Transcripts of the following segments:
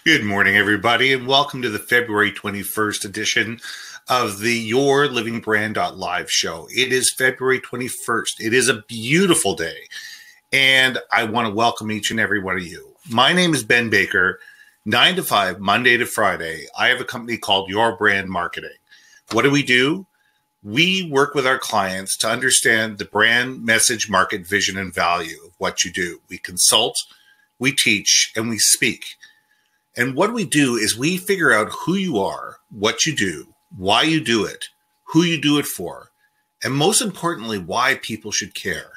Good morning, everybody, and welcome to the February 21st edition of the YourLIVINGBrand.live show. It is February 21st. It is a beautiful day, and I want to welcome each and every one of you. My name is Ben Baker, 9 to 5, Monday to Friday. I have a company called Your Brand Marketing. What do? We work with our clients to understand the brand, message, market, vision, and value of what you do. We consult, we teach, and we speak. And what we do is we figure out who you are, what you do, why you do it, who you do it for, and most importantly, why people should care.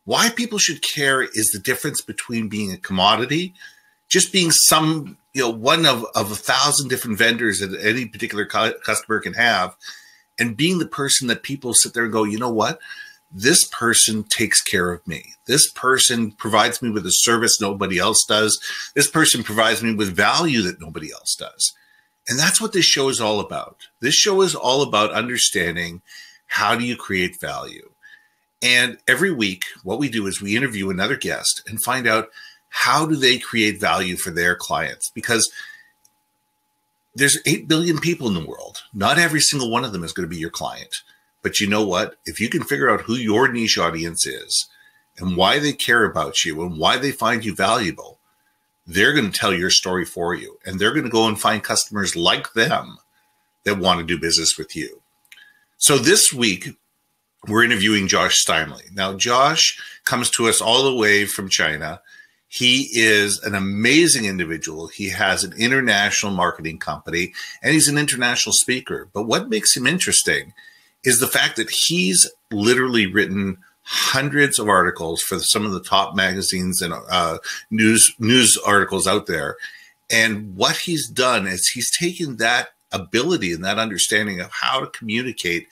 Why people should care is the difference between being a commodity, just being one of 1,000 different vendors that any particular customer can have, and being the person that people sit there and go, you know what? This person takes care of me. This person provides me with a service nobody else does. This person provides me with value that nobody else does. And that's what this show is all about. This show is all about understanding how do you create value. And every week, what we do is we interview another guest and find out how do they create value for their clients. Because there's 8 billion people in the world. Not every single one of them is going to be your client. But you know what? If you can figure out who your niche audience is and why they care about you and why they find you valuable, they're going to tell your story for you. And they're going to go and find customers like them that want to do business with you. So this week, we're interviewing Josh Steimle. Now, Josh comes to us all the way from China. He is an amazing individual. He has an international marketing company, and he's an international speaker. But what makes him interesting is the fact that he's literally written hundreds of articles for some of the top magazines and news articles out there. And what he's done is he's taken that ability and that understanding of how to communicate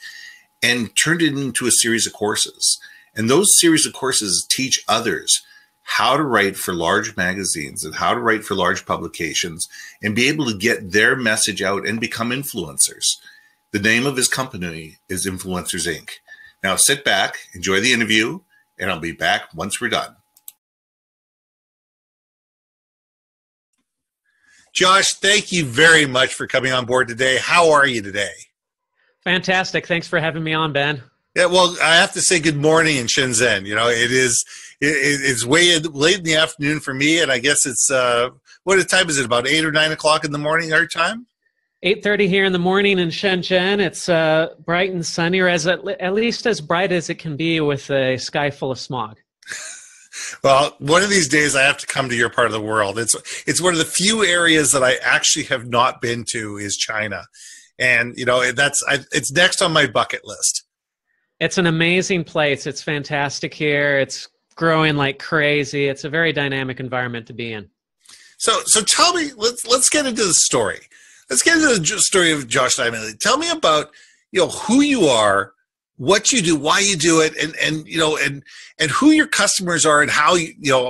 and turned it into a series of courses. And those series of courses teach others how to write for large magazines and how to write for large publications and be able to get their message out and become influencers. The name of his company is Influencers Inc. Now sit back, enjoy the interview, and I'll be back once we're done. Josh, thank you very much for coming on board today. How are you today? Fantastic. Thanks for having me on, Ben. Yeah, well, I have to say good morning in Shenzhen. You know, it's way late in the afternoon for me, and I guess it's, what time is it, about 8 or 9 o'clock in the morning our time? 8:30 here in the morning in Shenzhen. It's bright and sunny, or at least as bright as it can be with a sky full of smog. Well, one of these days I have to come to your part of the world. It's one of the few areas that I actually have not been to is China. And, you know, it's next on my bucket list. It's an amazing place. It's fantastic here. It's growing like crazy. It's a very dynamic environment to be in. So tell me, let's get into the story. Let's get into the story of Josh Steimle. Tell me about, who you are, what you do, why you do it, and who your customers are and how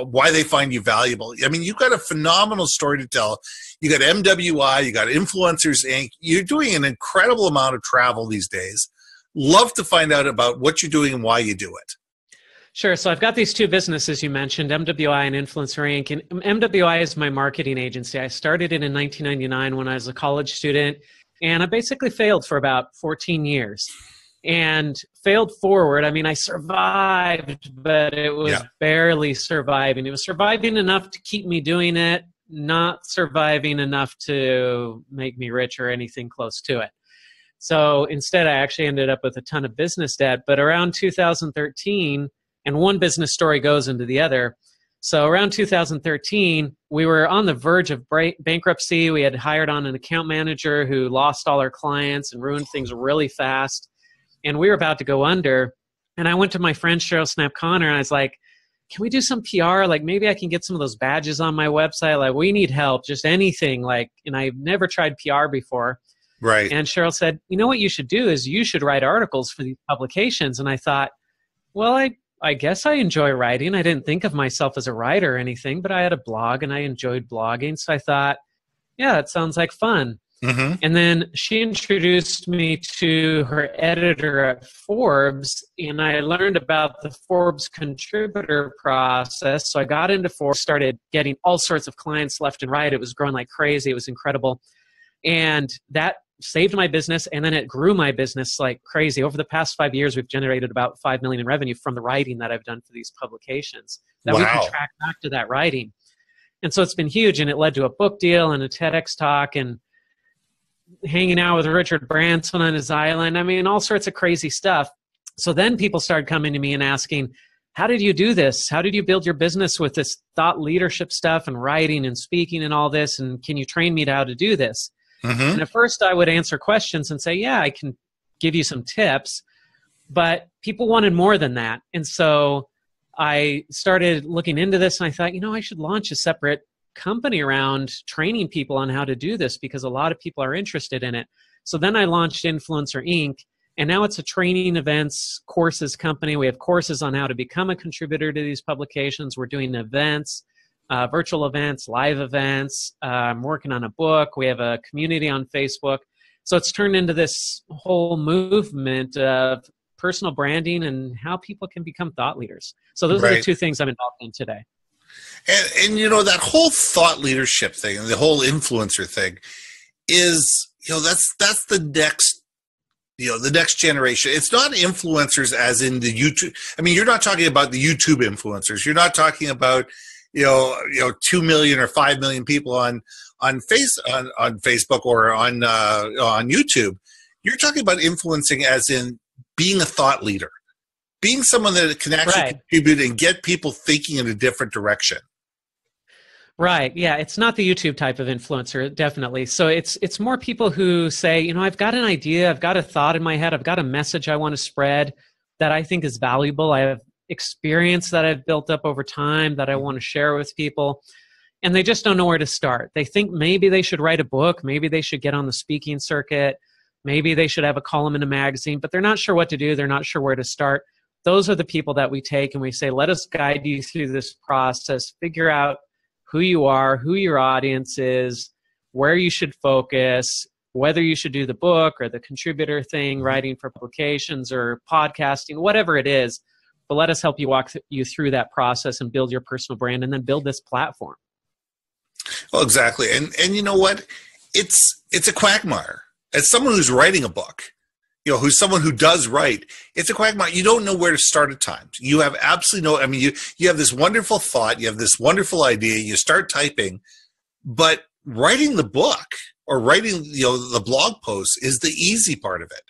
why they find you valuable. I mean, you've got a phenomenal story to tell. You got MWI, you got Influencers Inc. You're doing an incredible amount of travel these days. Love to find out about what you're doing and why you do it. Sure. So I've got these two businesses you mentioned, MWI and Influencer Inc. And MWI is my marketing agency. I started it in 1999 when I was a college student, and I basically failed for about 14 years. And failed forward. I mean, I survived, but it was barely surviving. It was surviving enough to keep me doing it, not surviving enough to make me rich or anything close to it. So instead, I actually ended up with a ton of business debt. But around 2013, and one business story goes into the other. So around 2013, we were on the verge of bankruptcy. We had hired on an account manager who lost all our clients and ruined things really fast. And we were about to go under. And I went to my friend Cheryl Snap Connor, and I was like, can we do some PR? Like, maybe I can get some of those badges on my website. Like, we need help, just anything. And I've never tried PR before. Right. And Cheryl said, you know what you should do is you should write articles for these publications. And I thought, well, I guess I enjoy writing. I didn't think of myself as a writer or anything, but I had a blog and I enjoyed blogging. So I thought, yeah, it sounds like fun. Mm-hmm. And then she introduced me to her editor at Forbes, and I learned about the Forbes contributor process. So I got into Forbes, started getting all sorts of clients left and right. It was growing like crazy. It was incredible. And that saved my business, and then it grew my business like crazy. Over the past 5 years, we've generated about $5 million in revenue from the writing that I've done for these publications that we can track back to that writing. And so it's been huge, and it led to a book deal and a TEDx talk and hanging out with Richard Branson on his island. I mean, all sorts of crazy stuff. So then people started coming to me and asking, how did you do this? How did you build your business with this thought leadership stuff and writing and speaking and all this? And can you train me to how to do this? Mm-hmm. And at first I would answer questions and say, yeah, I can give you some tips. But people wanted more than that. And so I started looking into this, and I thought, I should launch a separate company around training people on how to do this, because a lot of people are interested in it. So then I launched Influencer Inc., and now it's a training events courses company. We have courses on how to become a contributor to these publications. We're doing events, virtual events, live events. I'm working on a book. We have a community on Facebook. So it's turned into this whole movement of personal branding and how people can become thought leaders. So those are the two things I'm involved in today. And that whole thought leadership thing and the whole influencer thing is, that's the next, the next generation. It's not influencers as in the YouTube. I mean, you're not talking about the YouTube influencers. You're not talking about, 2 million or 5 million people on Facebook or on YouTube. You're talking about influencing as in being a thought leader, being someone that can actually contribute and get people thinking in a different direction. Right. Yeah. It's not the YouTube type of influencer, definitely. So it's more people who say, I've got an idea, I've got a thought in my head, I've got a message I want to spread that I think is valuable. I have experience that I've built up over time that I want to share with people. And they just don't know where to start. They think maybe they should write a book, maybe they should get on the speaking circuit, maybe they should have a column in a magazine, but they're not sure what to do. They're not sure where to start. Those are the people that we take and we say, let us guide you through this process, figure out who you are, who your audience is, where you should focus, whether you should do the book or the contributor thing, writing for publications or podcasting, whatever it is. But let us help you walk you through that process and build your personal brand and then build this platform. Well, exactly. And you know what? It's a quagmire. As someone who's writing a book, who's someone who does write, it's a quagmire. You don't know where to start at times. You have absolutely you have this wonderful thought, you have this wonderful idea, you start typing, but writing the book or writing, the blog post is the easy part of it.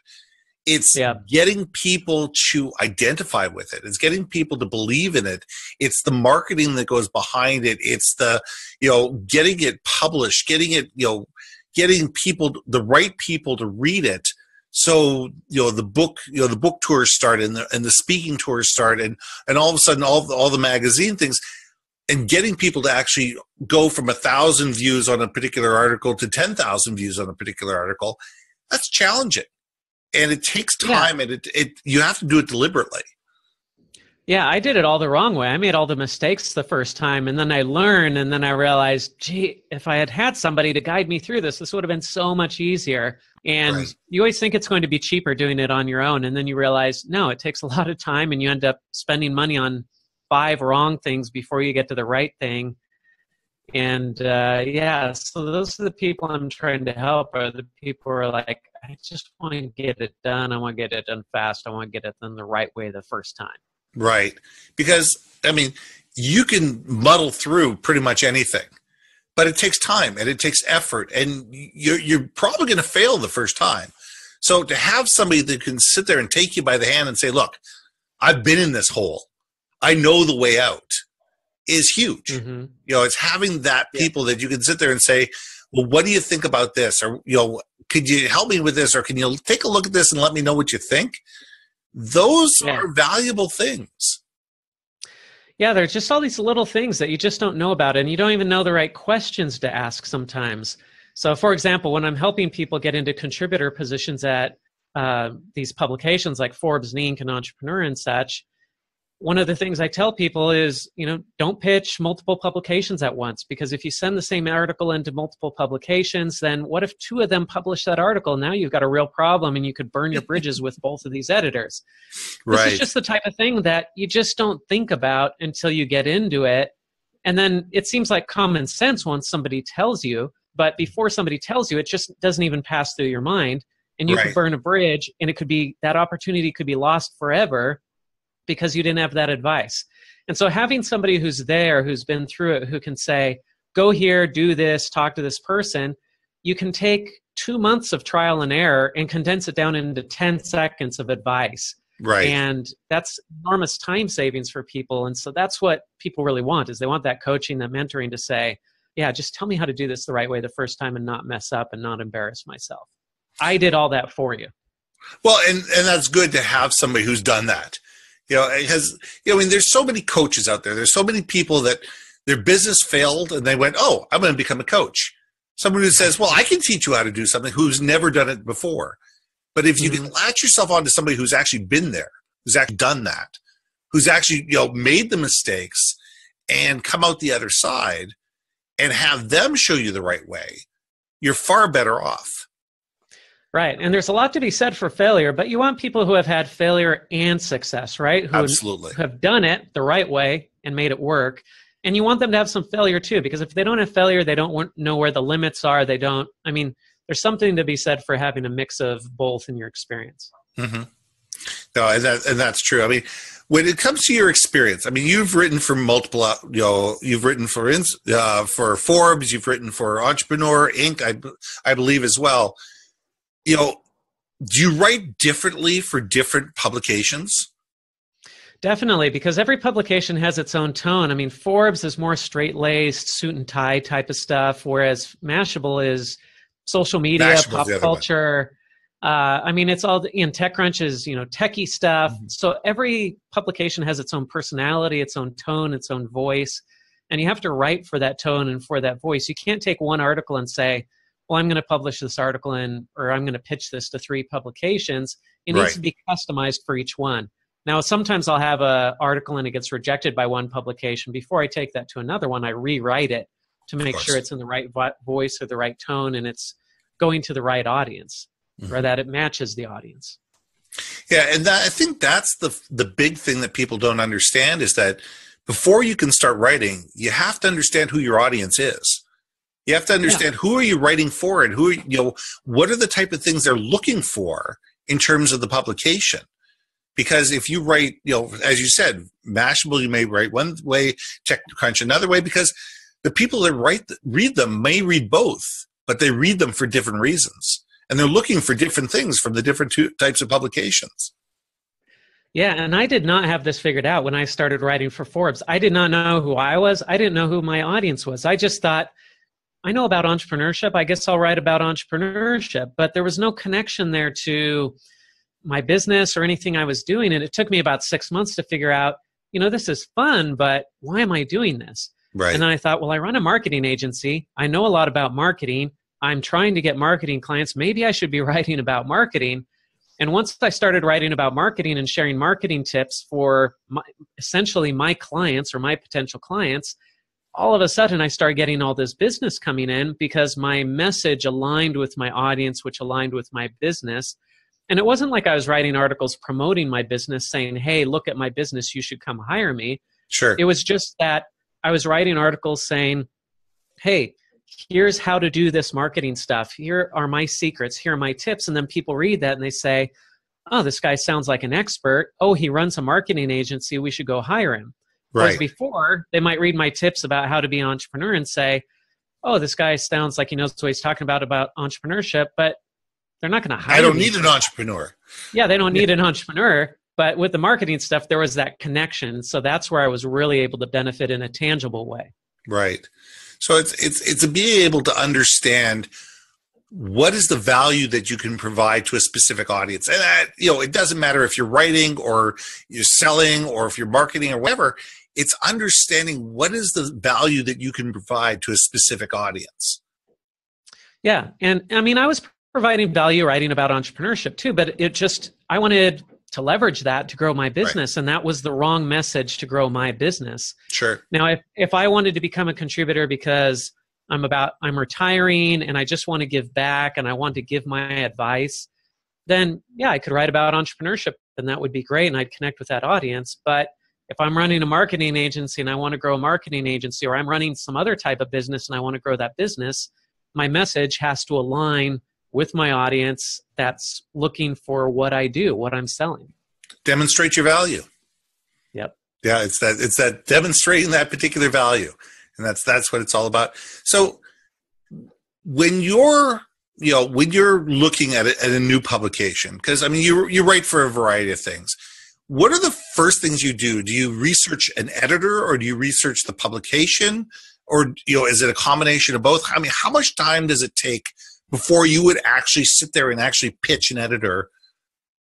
It's getting people to identify with it. It's getting people to believe in it. It's the marketing that goes behind it. It's the, getting it published, getting it, getting people, the right people to read it. So, the book tours start and the speaking tours start and all of a sudden all the magazine things, and getting people to actually go from 1,000 views on a particular article to 10,000 views on a particular article. That's challenging. And it takes time and you have to do it deliberately. Yeah, I did it all the wrong way. I made all the mistakes the first time, and then I learned, and then I realized, gee, if I had had somebody to guide me through this would have been so much easier. And you always think it's going to be cheaper doing it on your own, and then you realize, no, it takes a lot of time, and you end up spending money on 5 wrong things before you get to the right thing. And so those are the people I'm trying to help, are the people who are like, I just want to get it done. I want to get it done fast. I want to get it done the right way the first time. Right. Because, you can muddle through pretty much anything, but it takes time and it takes effort, and you're probably going to fail the first time. So to have somebody that can sit there and take you by the hand and say, look, I've been in this hole, I know the way out, is huge. Mm-hmm. It's having that people that you can sit there and say, well, what do you think about this? Or, could you help me with this? Or can you take a look at this and let me know what you think? Those are valuable things. Yeah, there's just all these little things that you just don't know about, and you don't even know the right questions to ask sometimes. So, for example, when I'm helping people get into contributor positions at these publications like Forbes and Inc. and Entrepreneur and such, one of the things I tell people is, don't pitch multiple publications at once, because if you send the same article into multiple publications, then what if 2 of them publish that article? Now you've got a real problem, and you could burn your bridges with both of these editors. Right. This is just the type of thing that you just don't think about until you get into it. And then it seems like common sense once somebody tells you, but before somebody tells you, it just doesn't even pass through your mind. And you could burn a bridge, and it could be, that opportunity could be lost forever because you didn't have that advice. And so having somebody who's there, who's been through it, who can say, go here, do this, talk to this person, you can take 2 months of trial and error and condense it down into 10 seconds of advice. Right. And that's enormous time savings for people. And so that's what people really want, is they want that coaching, that mentoring to say, yeah, just tell me how to do this the right way the first time and not mess up and not embarrass myself. I did all that for you. Well, and that's good to have somebody who's done that. It has, I mean, there's so many coaches out there. There's so many people that their business failed and they went, oh, I'm going to become a coach. Someone who says, well, I can teach you how to do something, who's never done it before. But if you can latch yourself onto somebody who's actually been there, who's actually done that, who's actually, made the mistakes and come out the other side and have them show you the right way, you're far better off. Right. And there's a lot to be said for failure, but you want people who have had failure and success, right? Who Absolutely. have done it the right way and made it work. And you want them to have some failure too, because if they don't have failure, they don't know where the limits are. There's something to be said for having a mix of both in your experience. Mm-hmm. No, and that's true. I mean, when it comes to your experience, I mean, you've written for multiple, you've written for Forbes, you've written for Entrepreneur Inc., I believe as well. Do you write differently for different publications? Definitely, because every publication has its own tone. I mean, Forbes is more straight-laced, suit and tie type of stuff, whereas Mashable is social media, pop culture. It's all in TechCrunch is, techie stuff. Mm-hmm. So every publication has its own personality, its own tone, its own voice. And you have to write for that tone and for that voice. You can't take one article and say, well, I'm going to publish this article or I'm going to pitch this to 3 publications. It needs to be customized for each one. Now, sometimes I'll have an article and it gets rejected by one publication. Before I take that to another one, I rewrite it to make sure it's in the right voice or the right tone and it's going to the right audience, or that it matches the audience. Yeah, and I think that's the big thing that people don't understand is that before you can start writing, you have to understand who your audience is. You have to understand who are you writing for and what are the type of things they're looking for in terms of the publication. Because if you write, as you said, Mashable, you may write one way, TechCrunch another way, because the people that read them may read both, but they read them for different reasons. And they're looking for different things from the different types of publications. Yeah, and I did not have this figured out when I started writing for Forbes. I did not know who I was. I didn't know who my audience was. I just thought, I know about entrepreneurship. I guess I'll write about entrepreneurship. But there was no connection there to my business or anything I was doing. And it took me about 6 months to figure out, this is fun, but why am I doing this? Right. And then I thought, well, I run a marketing agency. I know a lot about marketing. I'm trying to get marketing clients. Maybe I should be writing about marketing. And once I started writing about marketing and sharing marketing tips for essentially my clients or my potential clients, all of a sudden I started getting all this business coming in because my message aligned with my audience, which aligned with my business. And it wasn't like I was writing articles promoting my business saying, hey, look at my business, you should come hire me. Sure. It was just that I was writing articles saying, hey, here's how to do this marketing stuff. Here are my secrets. Here are my tips. And then people read that and they say, oh, this guy sounds like an expert. Oh, he runs a marketing agency. We should go hire him. Right. Whereas before, they might read my tips about how to be an entrepreneur and say, oh, this guy sounds like he knows what he's talking about entrepreneurship, but they're not going to hire me. I don't need an entrepreneur. Yeah, they don't need an entrepreneur. But with the marketing stuff, there was that connection. So that's where I was really able to benefit in a tangible way. Right. So it's being able to understand what is the value that you can provide to a specific audience. And that, it doesn't matter if you're writing or you're selling or if you're marketing or whatever. It's understanding what is the value that you can provide to a specific audience. Yeah. And I mean, I was providing value writing about entrepreneurship too, but I wanted to leverage that to grow my business. And that was the wrong message to grow my business. Sure. Now, if I wanted to become a contributor because I'm retiring and I just want to give back and I want to give my advice, then yeah, I could write about entrepreneurship and that would be great. And I'd connect with that audience. But if I'm running a marketing agency and I want to grow a marketing agency, or I'm running some other type of business and I want to grow that business, my message has to align with my audience that's looking for what I do, what I'm selling. Demonstrate your value. Yep. Yeah, it's that demonstrating that particular value. And that's what it's all about. So when you're looking at a new publication, because I mean you write for a variety of things. What are the first things you do? Do you research an editor, or do you research the publication, or is it a combination of both? I mean, how much time does it take before you would actually sit there and actually pitch an editor,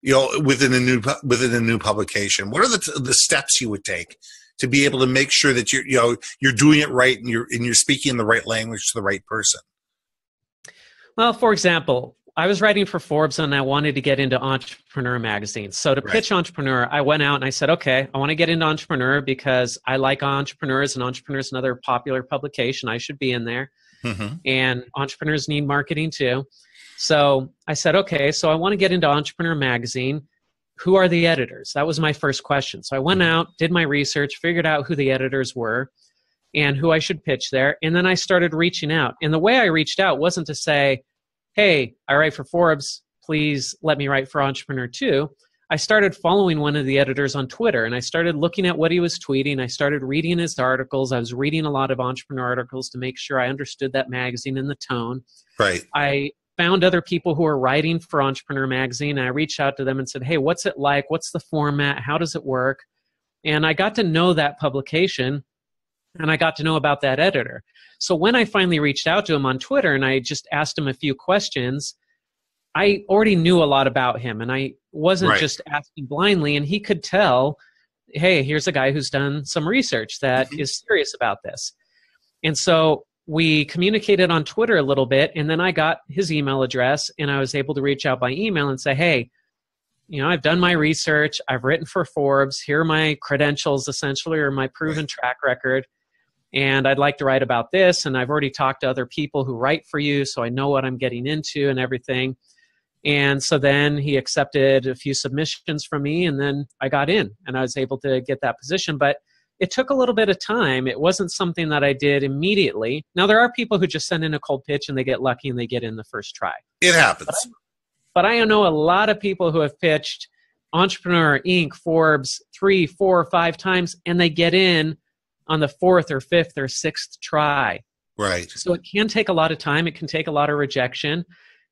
within a new publication? What are the steps you would take to be able to make sure that you're doing it right and you're speaking the right language to the right person? Well, for example, I was writing for Forbes and I wanted to get into Entrepreneur magazine. So to pitch Entrepreneur, I went out and I said, okay, I want to get into Entrepreneur because I like entrepreneurs, and Entrepreneur is another popular publication. I should be in there. Mm-hmm. And entrepreneurs need marketing too. So I said, okay, so I want to get into Entrepreneur magazine. Who are the editors? That was my first question. So I went out, did my research, figured out who the editors were and who I should pitch there. And then I started reaching out. And the way I reached out wasn't to say, hey, I write for Forbes, please let me write for Entrepreneur too. I started following one of the editors on Twitter, and I started looking at what he was tweeting. I started reading his articles. I was reading a lot of entrepreneur articles to make sure I understood that magazine and the tone. Right. I found other people who were writing for Entrepreneur magazine, and I reached out to them and said, hey, what's it like? What's the format? How does it work? And I got to know that publication, and I got to know about that editor. So when I finally reached out to him on Twitter and I just asked him a few questions, I already knew a lot about him, and I wasn't just asking blindly, and he could tell, hey, here's a guy who's done some research that is serious about this. And so we communicated on Twitter a little bit, and then I got his email address, and I was able to reach out by email and say, hey, I've done my research, I've written for Forbes, here are my credentials essentially, or my proven track record. And I'd like to write about this, and I've already talked to other people who write for you, so I know what I'm getting into and everything. And so then he accepted a few submissions from me, and then I got in, and I was able to get that position. But it took a little bit of time. It wasn't something that I did immediately. Now, there are people who just send in a cold pitch, and they get lucky, and they get in the first try. It happens. But I know a lot of people who have pitched Entrepreneur, Inc., Forbes 3, 4, 5 times, and they get in on the 4th or 5th or 6th try. Right. So it can take a lot of time. It can take a lot of rejection.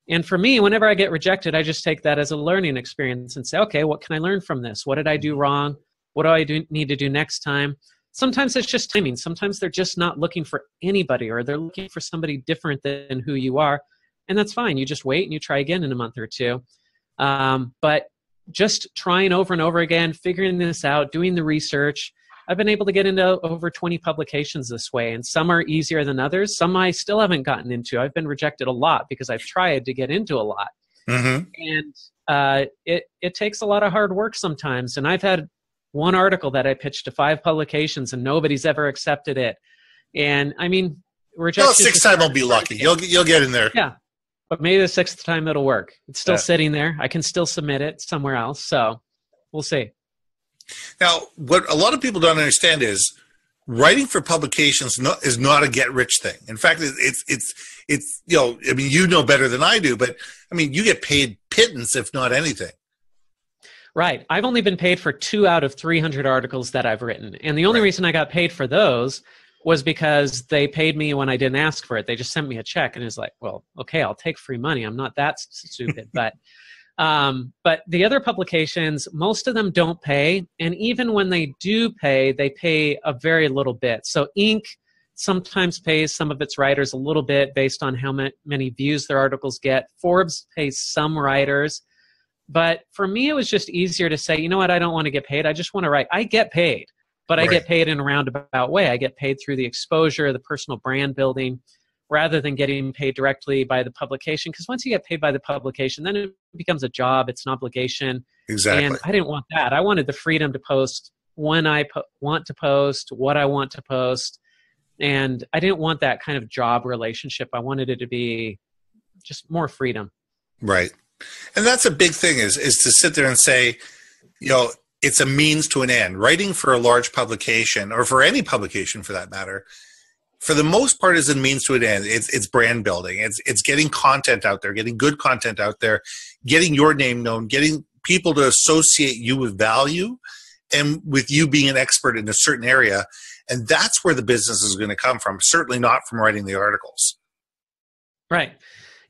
And for me, whenever I get rejected, I just take that as a learning experience and say, okay, what can I learn from this? What did I do wrong? What do I need to do next time? Sometimes it's just timing. Sometimes they're just not looking for anybody, or they're looking for somebody different than who you are. And that's fine. You just wait and you try again in a month or two. But just trying over and over again, figuring this out, doing the research, I've been able to get into over 20 publications this way, and some are easier than others. Some I still haven't gotten into. I've been rejected a lot because I've tried to get into a lot. Mm-hmm. And it takes a lot of hard work sometimes. And I've had one article that I pitched to 5 publications, and nobody's ever accepted it. And I mean, rejection. 6th time will be lucky. You'll get in there. Yeah, but maybe the 6th time it'll work. It's still sitting there. I can still submit it somewhere else. So we'll see. Now, what a lot of people don't understand is writing for publications is not a get-rich thing. In fact, it's I mean, you know better than I do, but I mean, you get paid pittance, if not anything. Right. I've only been paid for 2 out of 300 articles that I've written. And the only reason I got paid for those was because they paid me when I didn't ask for it. They just sent me a check, and it's like, well, okay, I'll take free money. I'm not that stupid, but the other publications, most of them don't pay. And even when they do pay, they pay a very little bit. So Inc. sometimes pays some of its writers a little bit based on how many views their articles get. Forbes pays some writers. But for me, it was just easier to say, you know what, I don't want to get paid. I just want to write. I get paid, but I get paid in a roundabout way. I get paid through the exposure, the personal brand building, rather than getting paid directly by the publication. Because once you get paid by the publication, then it becomes a job. It's an obligation. Exactly. And I didn't want that. I wanted the freedom to post when I want to post, what I want to post. And I didn't want that kind of job relationship. I wanted it to be just more freedom. Right. And that's a big thing is to sit there and say, it's a means to an end. Writing for a large publication, or for any publication for that matter, for the most part is a means to an end. It's brand building. It's getting content out there, getting good content out there, getting your name known, getting people to associate you with value and with you being an expert in a certain area. And that's where the business is going to come from, certainly not from writing the articles. Right.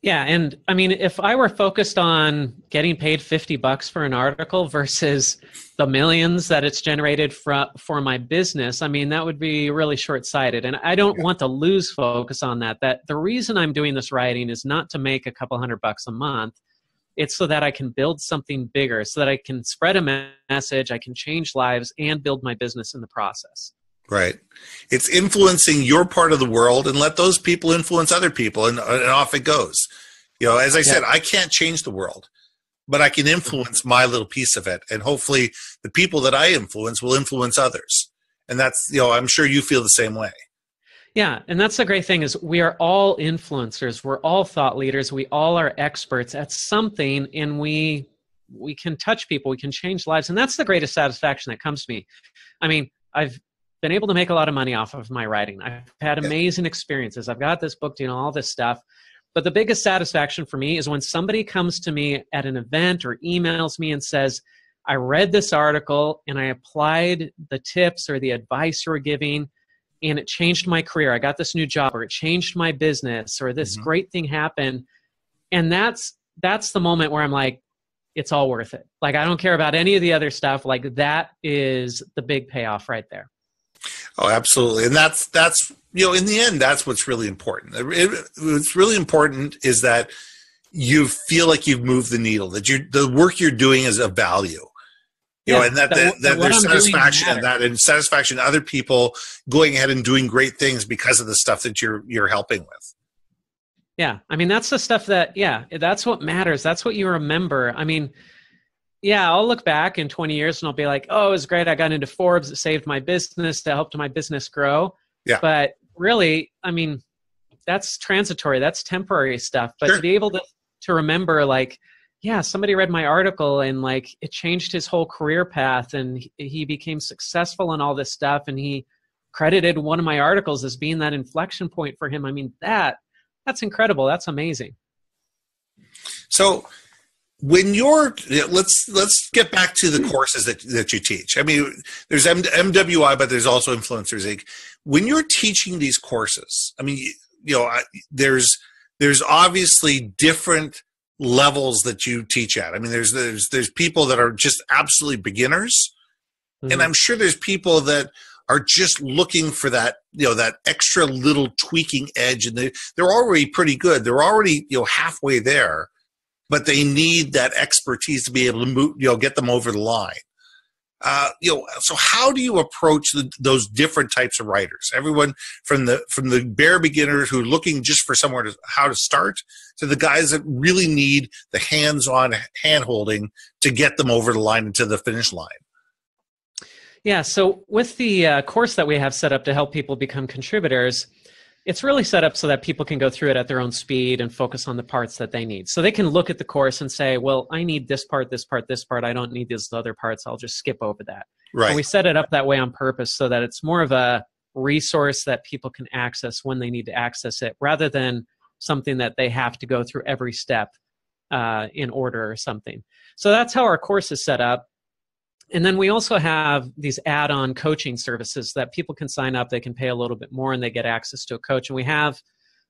Yeah. And I mean, if I were focused on getting paid $50 for an article versus the millions that it's generated for my business, I mean, that would be really short-sighted. And I don't want to lose focus on that. That the reason I'm doing this writing is not to make a couple $100 a month. It's so that I can build something bigger, so that I can spread a message, I can change lives, and build my business in the process. Right. It's influencing your part of the world, and let those people influence other people, and off it goes. As I said, I can't change the world, but I can influence my little piece of it. And hopefully the people that I influence will influence others. And that's, I'm sure you feel the same way. Yeah. And that's the great thing is we are all influencers. We're all thought leaders. We all are experts at something, and we can touch people. We can change lives. And that's the greatest satisfaction that comes to me. I mean, I've been able to make a lot of money off of my writing. I've had amazing experiences. I've got this book, all this stuff. But the biggest satisfaction for me is when somebody comes to me at an event or emails me and says, I read this article and I applied the tips or the advice you were giving, and it changed my career. I got this new job, or it changed my business, or this great thing happened. And that's the moment where I'm like, it's all worth it. Like, I don't care about any of the other stuff. Like, that is the big payoff right there. Oh, absolutely. And that's in the end, that's what's really important. What's really important is that you feel like you've moved the needle, that the work you're doing is of value. And that there's satisfaction in that, and satisfaction in other people going ahead and doing great things because of the stuff that you're helping with. Yeah. I mean, that's the stuff that, that's what matters. That's what you remember. I mean, I'll look back in 20 years and I'll be like, oh, it was great. I got into Forbes. It saved my business. That helped my business grow. Yeah. But really, I mean, that's transitory. That's temporary stuff. But to be able to remember, like, somebody read my article and like it changed his whole career path, and he became successful in all this stuff, and he credited one of my articles as being that inflection point for him. I mean, that's incredible. That's amazing. So when let's get back to the courses that you teach. I mean, there's MWI, but there's also Influencers Inc. When you're teaching these courses, I mean, there's obviously different levels that you teach at. I mean, there's people that are just absolutely beginners, and I'm sure there's people that are just looking for that, that extra little tweaking edge, and they're already pretty good. They're already, halfway there, but they need that expertise to be able to move, get them over the line. So how do you approach those different types of writers? Everyone from the bare beginners who are looking just for somewhere how to start, to the guys that really need the hands-on hand-holding to get them over the line and to the finish line. Yeah, so with the course that we have set up to help people become contributors, it's really set up so that people can go through it at their own speed and focus on the parts that they need. So they can look at the course and say, well, I need this part, this part, this part. I don't need these other parts. I'll just skip over that. Right. And we set it up that way on purpose so that it's more of a resource that people can access when they need to access it, rather than something that they have to go through every step in order or something. So that's how our course is set up. And then we also have these add-on coaching services that people can sign up. They can pay a little bit more and they get access to a coach. And we have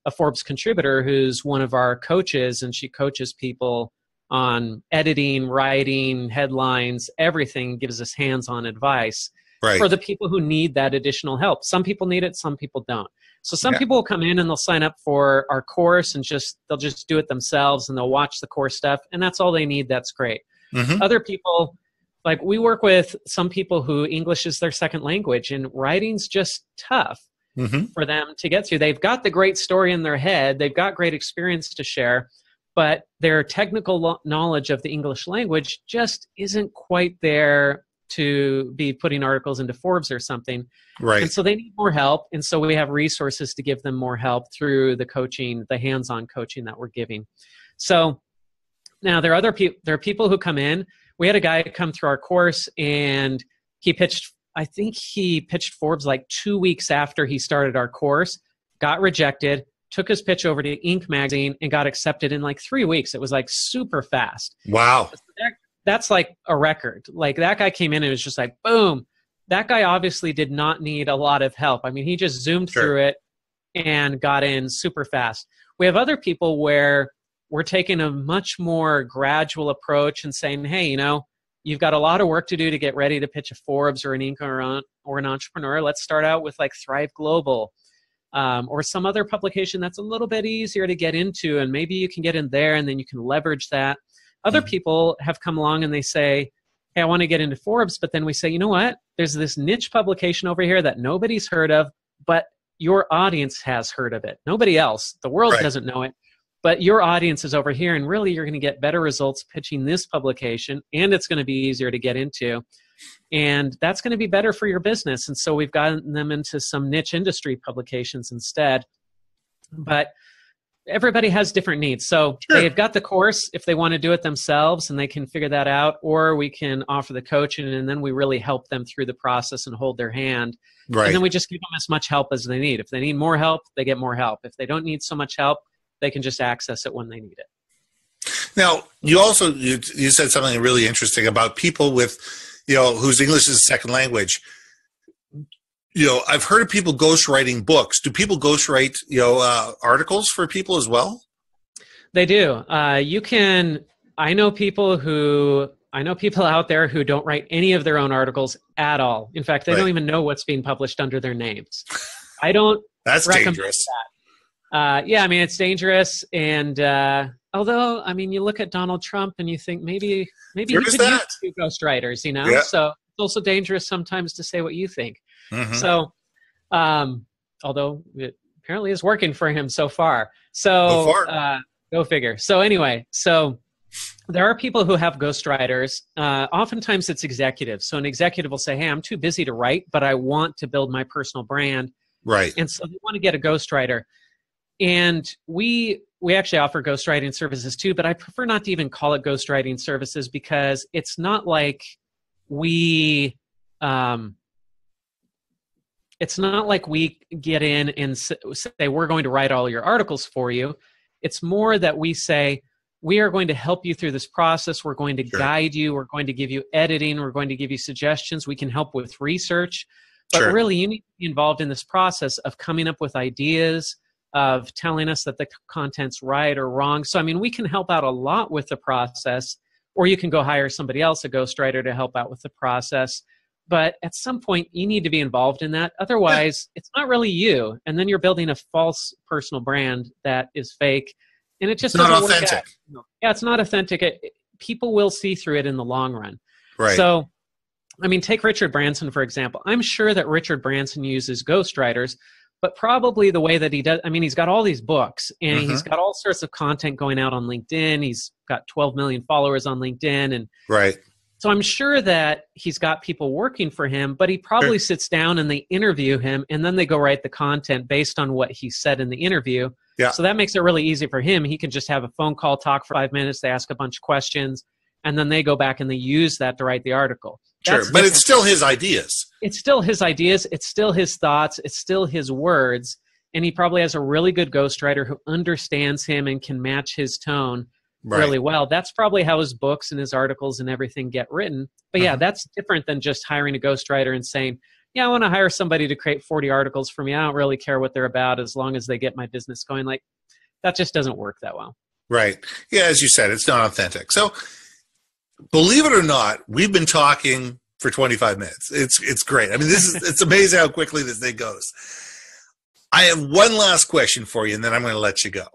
a Forbes contributor who's one of our coaches, and she coaches people on editing, writing, headlines, everything, gives us hands-on advice for the people who need that additional help. Some people need it, some people don't. So some people will come in and they'll sign up for our course and they'll just do it themselves, and they'll watch the course stuff, and that's all they need. That's great. Other people, like, we work with some people who English is their second language, and writing's just tough for them to get through. They've got the great story in their head. They've got great experience to share, but their technical knowledge of the English language just isn't quite there to be putting articles into Forbes or something. Right. And so they need more help. And so we have resources to give them more help through the coaching, the hands-on coaching that we're giving. So now there are people who come in. We had a guy come through our course, and I think he pitched Forbes like 2 weeks after he started our course, got rejected, took his pitch over to Inc. magazine, and got accepted in like 3 weeks. It was like super fast. Wow. That's like a record. Like that guy came in and it was just like, boom. That guy obviously did not need a lot of help. I mean, he just zoomed through it and got in super fast. We have other people where we're taking a much more gradual approach and saying, hey, you've got a lot of work to do to get ready to pitch a Forbes or an Inc. or an Entrepreneur. Let's start out with like Thrive Global. Or some other publication that's a little bit easier to get into, and maybe you can get in there and then you can leverage that. Other people have come along and they say, hey, I want to get into Forbes, but then we say, you know what? There's this niche publication over here that nobody's heard of, but your audience has heard of it. Nobody else. The world doesn't know it, but your audience is over here, and really you're going to get better results pitching this publication, and it's going to be easier to get into. And that's going to be better for your business. And so we've gotten them into some niche industry publications instead. But everybody has different needs. So they've got the course if they want to do it themselves, and they can figure that out, or we can offer the coaching, and then we really help them through the process and hold their hand. Right. And then we just give them as much help as they need. If they need more help, they get more help. If they don't need so much help, they can just access it when they need it. Now, you said something really interesting about people with whose English is a second language. I've heard of people ghostwriting books. Do people ghostwrite, articles for people as well? They do. I know people out there who don't write any of their own articles at all. In fact, they don't even know what's being published under their names. I don't. That's dangerous. That. Yeah, I mean, it's dangerous. And although, I mean, you look at Donald Trump and you think maybe he could use two ghostwriters, Yeah. So it's also dangerous sometimes to say what you think. Mm-hmm. So, although it apparently is working for him so far. So, go figure. So anyway, there are people who have ghostwriters. Oftentimes it's executives. So an executive will say, hey, I'm too busy to write, but I want to build my personal brand. Right. And so they want to get a ghostwriter. And we actually offer ghostwriting services too, but I prefer not to even call it ghostwriting services, because it's not like we get in and say, we're going to write all your articles for you. It's more that we say, we are going to help you through this process. We're going to guide you. We're going to give you editing. We're going to give you suggestions. We can help with research. But really, you need to be involved in this process of coming up with ideas, of telling us that the content's right or wrong. So, I mean, we can help out a lot with the process, or you can go hire somebody else, a ghostwriter, to help out with the process. But at some point, you need to be involved in that. Otherwise, it's not really you. And then you're building a false personal brand that is fake. And it just doesn't work out. Yeah, it's not authentic. People will see through it in the long run. Right. So, I mean, take Richard Branson, for example. I'm sure that Richard Branson uses ghostwriters, but probably the way that he does, I mean, he's got all these books, and he's got all sorts of content going out on LinkedIn. He's got 12 million followers on LinkedIn. And so I'm sure that he's got people working for him, but he probably sits down and they interview him, and then they go write the content based on what he said in the interview. Yeah. So that makes it really easy for him. He can just have a phone call, talk for 5 minutes. They ask a bunch of questions, and then they go back and they use that to write the article. That's but it's still his ideas. It's still his ideas. It's still his thoughts. It's still his words. And he probably has a really good ghostwriter who understands him and can match his tone really well. That's probably how his books and his articles and everything get written. But yeah, that's different than just hiring a ghostwriter and saying, yeah, I want to hire somebody to create 40 articles for me. I don't really care what they're about as long as they get my business going. Like, that just doesn't work that well. Right. Yeah, as you said, it's not authentic. So believe it or not, we've been talking for 25 minutes. It's great. I mean, it's amazing how quickly this thing goes. I have one last question for you, and then I'm going to let you go.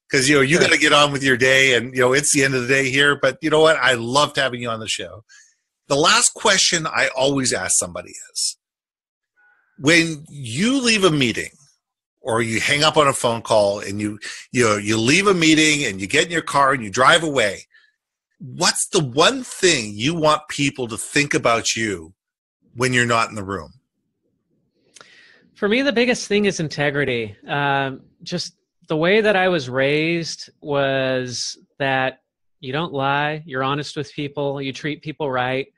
Because, you got to get on with your day, and, it's the end of the day here. But you know what? I loved having you on the show. The last question I always ask somebody is, when you leave a meeting or you hang up on a phone call and you leave a meeting and you get in your car and you drive away, what's the one thing you want people to think about you when you're not in the room? For me, the biggest thing is integrity. Just the way that I was raised was that you don't lie, you're honest with people, you treat people right.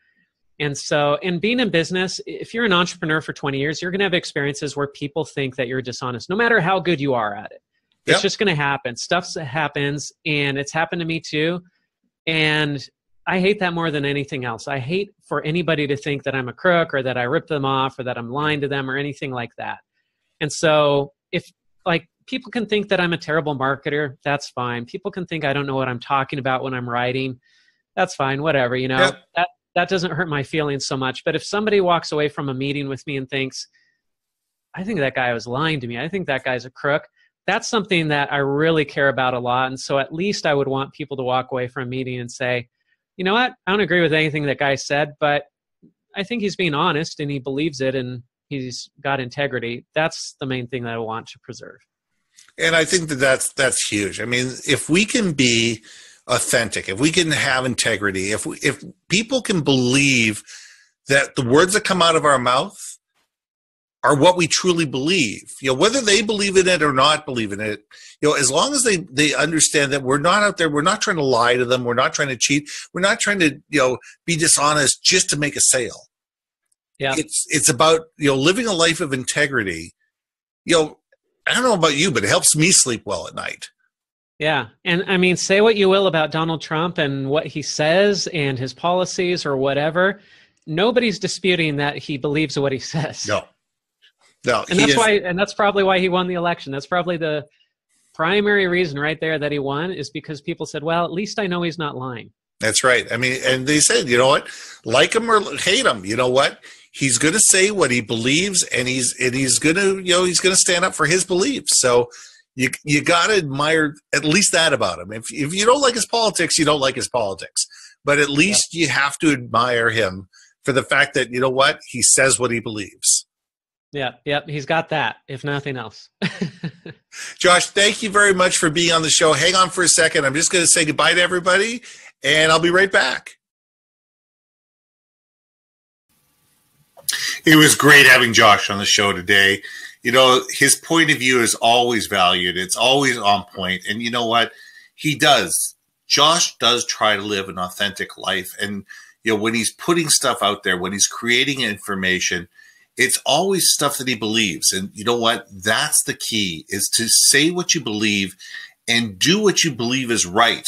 And so, in being in business, if you're an entrepreneur for 20 years, you're going to have experiences where people think that you're dishonest, no matter how good you are at it. It's Yep. just going to happen. Stuff happens, and it's happened to me too. And I hate that more than anything else. I hate for anybody to think that I'm a crook or that I ripped them off or that I'm lying to them or anything like that. And so, if like people can think that I'm a terrible marketer, that's fine. People can think I don't know what I'm talking about when I'm writing. That's fine. Whatever, Yep. that doesn't hurt my feelings so much. But if somebody walks away from a meeting with me and thinks, I think that guy was lying to me, I think that guy's a crook, that's something that I really care about a lot. And so at least I would want people to walk away from a meeting and say, you know what, I don't agree with anything that guy said, but I think he's being honest and he believes it and he's got integrity. That's the main thing that I want to preserve. And I think that's huge. I mean, if we can be authentic, if we can have integrity, if people can believe that the words that come out of our mouth are what we truly believe, whether they believe in it or not believe in it, as long as they understand that we're not out there, we're not trying to lie to them, we're not trying to cheat, we're not trying to be dishonest just to make a sale. Yeah, it's about living a life of integrity. I don't know about you, but it helps me sleep well at night. Yeah. And I mean, say what you will about Donald Trump and what he says and his policies or whatever. Nobody's disputing that he believes what he says. No. And that's probably why he won the election. That's probably the primary reason right there that he won, is because people said, well, at least I know he's not lying. That's right. I mean, and they said, you know what, like him or hate him, you know what? He's going to say what he believes, and he's going to, he's going to stand up for his beliefs. So you got to admire at least that about him. If you don't like his politics, you don't like his politics. But at least you have to admire him for the fact that, you know what, he says what he believes. Yeah, he's got that, if nothing else. Josh, thank you very much for being on the show. Hang on for a second. I'm just going to say goodbye to everybody, and I'll be right back. It was great having Josh on the show today. His point of view is always valued. It's always on point. And you know what? Josh does try to live an authentic life. And, when he's putting stuff out there, when he's creating information, it's always stuff that he believes. And you know what? That's the key, is to say what you believe and do what you believe is right.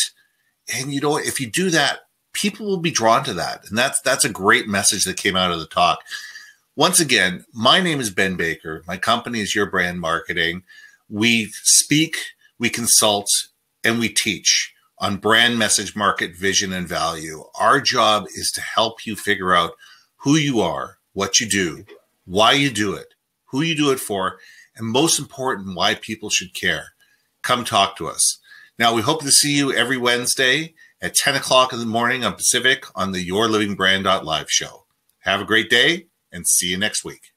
And you know what? If you do that, people will be drawn to that. And that's a great message that came out of the talk. Once again, my name is Ben Baker. My company is Your Brand Marketing. We speak, we consult, and we teach on brand, message, market, vision, and value. Our job is to help you figure out who you are, what you do, why you do it, who you do it for, and most important, why people should care. Come talk to us. Now, we hope to see you every Wednesday at 10 o'clock in the morning on Pacific on the YourLIVINGBrand.live show. Have a great day, and see you next week.